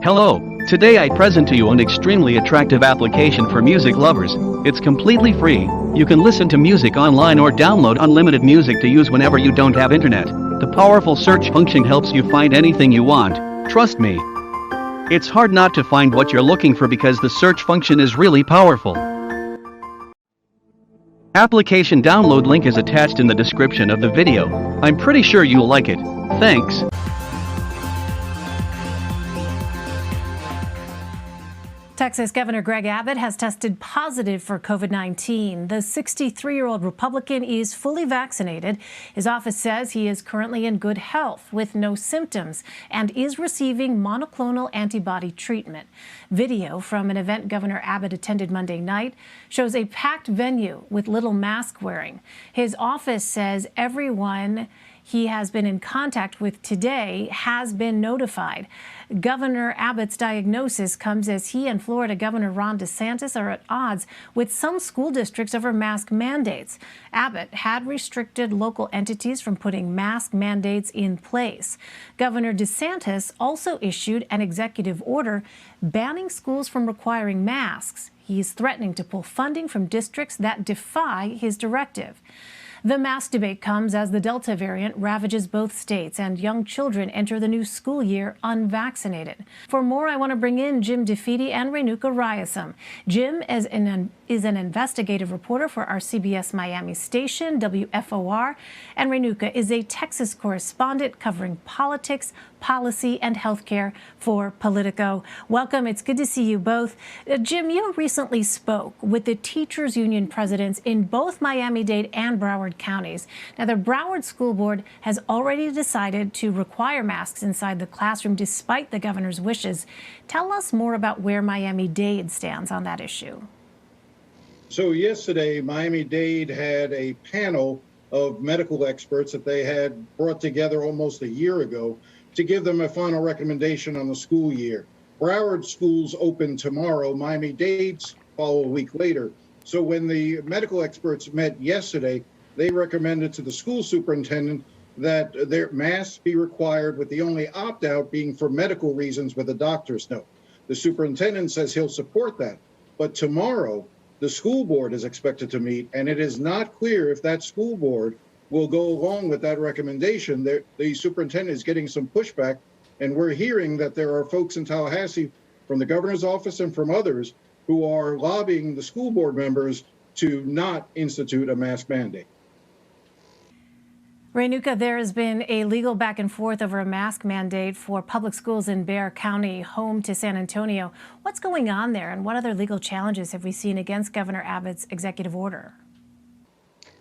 Hello, today I present to you an extremely attractive application for music lovers. It's completely free. You can listen to music online or download unlimited music to use whenever you don't have internet. The powerful search function helps you find anything you want. Trust me. It's hard not to find what you're looking for because the search function is really powerful. Application download link is attached in the description of the video. I'm pretty sure you'll like it. Thanks. Texas Governor Greg Abbott has tested positive for COVID-19. The 63-year-old Republican is fully vaccinated. His office says he is currently in good health with no symptoms and is receiving monoclonal antibody treatment. Video from an event Governor Abbott attended Monday night shows a packed venue with little mask wearing. His office says everyone he has been in contact with today has been notified. Governor Abbott's diagnosis comes as he and Florida Governor Ron DeSantis are at odds with some school districts over mask mandates. Abbott had restricted local entities from putting mask mandates in place. Governor DeSantis also issued an executive order banning schools from requiring masks. He's threatening to pull funding from districts that defy his directive. The mask debate comes as the Delta variant ravages both states and young children enter the new school year unvaccinated. For more, I want to bring in Jim DeFede and Renuka Rayasam. Jim is an investigative reporter for our CBS Miami station, WFOR, and Renuka is a Texas correspondent covering politics, policy, and healthcare for Politico. Welcome. It's good to see you both. Jim, you recently spoke with the teachers union presidents in both Miami-Dade and Broward counties. Now, the Broward School Board has already decided to require masks inside the classroom despite the governor's wishes. Tell us more about where Miami-Dade stands on that issue. So yesterday, Miami-Dade had a panel of medical experts that they had brought together almost a year ago to give them a final recommendation on the school year. Broward schools open tomorrow, Miami-Dade's follow a week later. So when the medical experts met yesterday, they recommended to the school superintendent that their masks be required, with the only opt-out being for medical reasons with a doctor's note. The superintendent says he'll support that. But tomorrow, the school board is expected to meet, and it is not clear if that school board will go along with that recommendation. The superintendent is getting some pushback, and we're hearing that there are folks in Tallahassee from the governor's office and from others who are lobbying the school board members to not institute a mask mandate. Renuka, there has been a legal back and forth over a mask mandate for public schools in Bexar County, home to San Antonio. What's going on there, and what other legal challenges have we seen against Governor Abbott's executive order?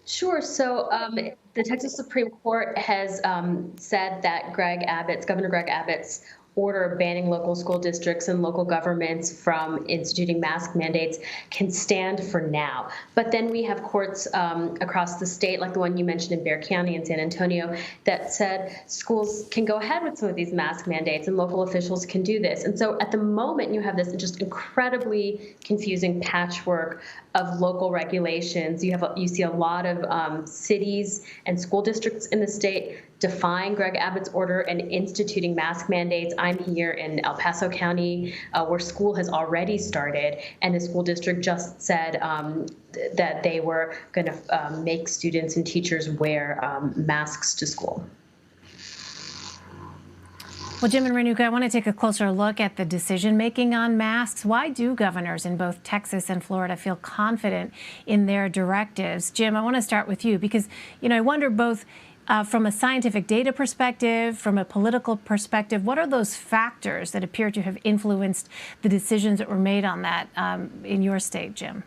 Sure. So the Texas Supreme Court has said that Governor Greg Abbott's order banning local school districts and local governments from instituting mask mandates can stand for now. But then we have courts across the state, like the one you mentioned in Bexar County and San Antonio, that said schools can go ahead with some of these mask mandates and local officials can do this. And so at the moment, you have this just incredibly confusing patchwork of local regulations. You see a lot of cities and school districts in the state defying Greg Abbott's order and instituting mask mandates. I'm here in El Paso County, where school has already started, and the school district just said that they were going to make students and teachers wear masks to school. Well, Jim and Renuka, I want to take a closer look at the decision-making on masks. Why do governors in both Texas and Florida feel confident in their directives? Jim, I want to start with you because, I wonder both from a scientific data perspective, from a political perspective, what are those factors that appear to have influenced the decisions that were made on that in your state, Jim?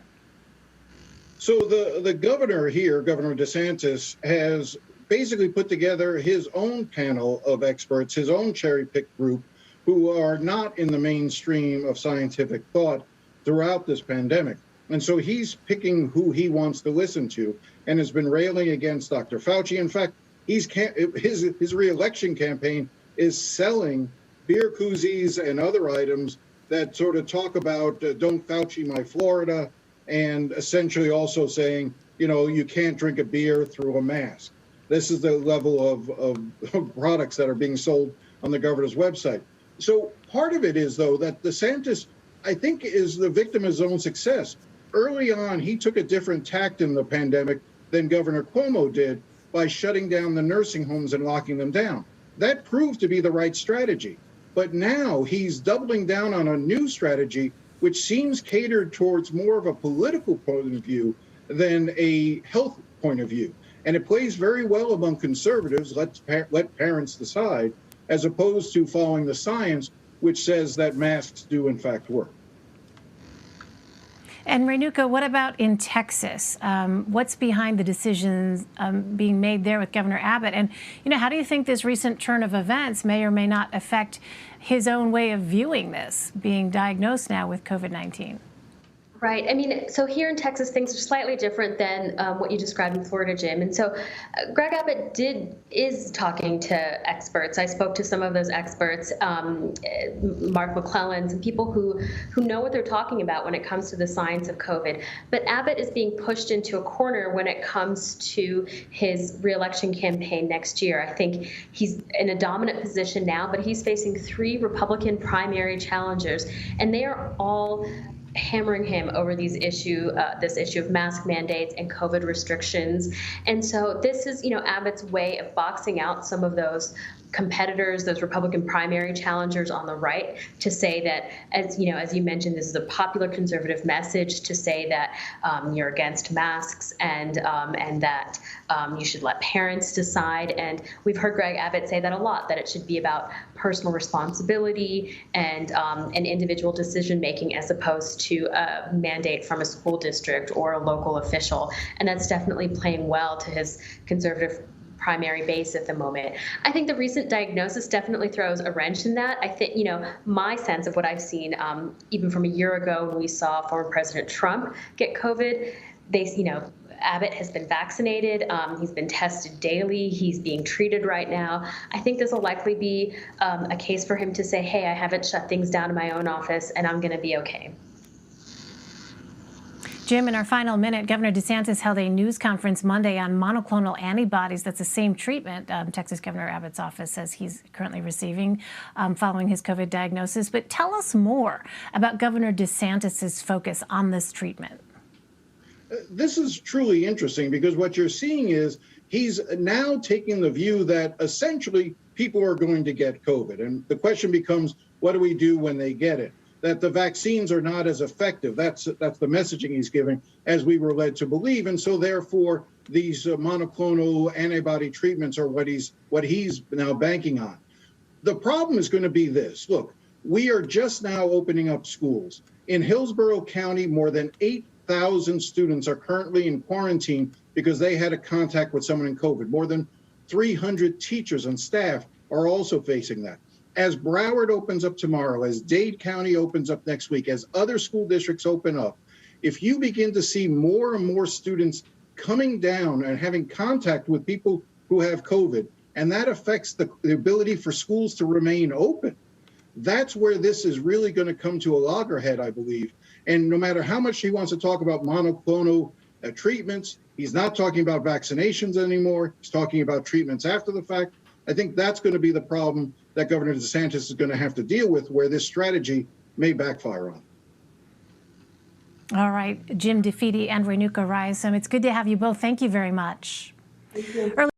So the governor here, Governor DeSantis, has basically put together his own panel of experts, his own cherry-picked group, who are not in the mainstream of scientific thought throughout this pandemic. And so he's picking who he wants to listen to and has been railing against Dr. Fauci. In fact, his re-election campaign is selling beer koozies and other items that sort of talk about don't Fauci my Florida, and essentially also saying, you can't drink a beer through a mask. This is the level of products that are being sold on the governor's website. So part of it is, though, that DeSantis, I think, is the victim of his own success. Early on, he took a different tact in the pandemic than Governor Cuomo did by shutting down the nursing homes and locking them down. That proved to be the right strategy. But now he's doubling down on a new strategy, which seems catered towards more of a political point of view than a health point of view. And it plays very well among conservatives, let parents decide, as opposed to following the science, which says that masks do in fact work. And Renuka, what about in Texas? What's behind the decisions being made there with Governor Abbott? And, how do you think this recent turn of events may or may not affect his own way of viewing this, being diagnosed now with COVID-19? Right. I mean, so here in Texas, things are slightly different than what you described in Florida, Jim. And so Greg Abbott is talking to experts. I spoke to some of those experts, Mark McClellan, some people who know what they're talking about when it comes to the science of COVID. But Abbott is being pushed into a corner when it comes to his reelection campaign next year. I think he's in a dominant position now, but he's facing 3 Republican primary challengers, and they are all hammering him over this issue of mask mandates and COVID restrictions. And so this is, Abbott's way of boxing out some of those competitors, those Republican primary challengers on the right, to say that, as you mentioned, this is a popular conservative message to say that you're against masks and that you should let parents decide. And we've heard Greg Abbott say that a lot, that it should be about personal responsibility and individual decision making as opposed to a mandate from a school district or a local official. And that's definitely playing well to his conservative primary base at the moment. I think the recent diagnosis definitely throws a wrench in that. I think, my sense of what I've seen, even from a year ago when we saw former President Trump get COVID, Abbott has been vaccinated. He's been tested daily. He's being treated right now. I think this will likely be a case for him to say, hey, I haven't shut things down in my own office and I'm going to be okay. Jim, in our final minute, Governor DeSantis held a news conference Monday on monoclonal antibodies. That's the same treatment Texas Governor Abbott's office says he's currently receiving following his COVID diagnosis. But tell us more about Governor DeSantis's focus on this treatment. This is truly interesting because what you're seeing is he's now taking the view that essentially people are going to get COVID. And the question becomes, what do we do when they get it? That the vaccines are not as effective. That's the messaging he's giving, as we were led to believe. And so therefore, these monoclonal antibody treatments are what he's now banking on. The problem is going to be this. Look, we are just now opening up schools. In Hillsborough County, more than 8,000 students are currently in quarantine because they had a contact with someone in COVID. More than 300 teachers and staff are also facing that. As Broward opens up tomorrow, as Dade County opens up next week, as other school districts open up, if you begin to see more and more students coming down and having contact with people who have COVID, and that affects the ability for schools to remain open, that's where this is really going to come to a loggerhead, I believe. And no matter how much he wants to talk about monoclonal treatments, he's not talking about vaccinations anymore. He's talking about treatments after the fact. I think that's going to be the problem that Governor DeSantis is going to have to deal with, where this strategy may backfire on. All right, Jim DeFede and Renuka Rayasam, it's good to have you both. Thank you very much. Thank you.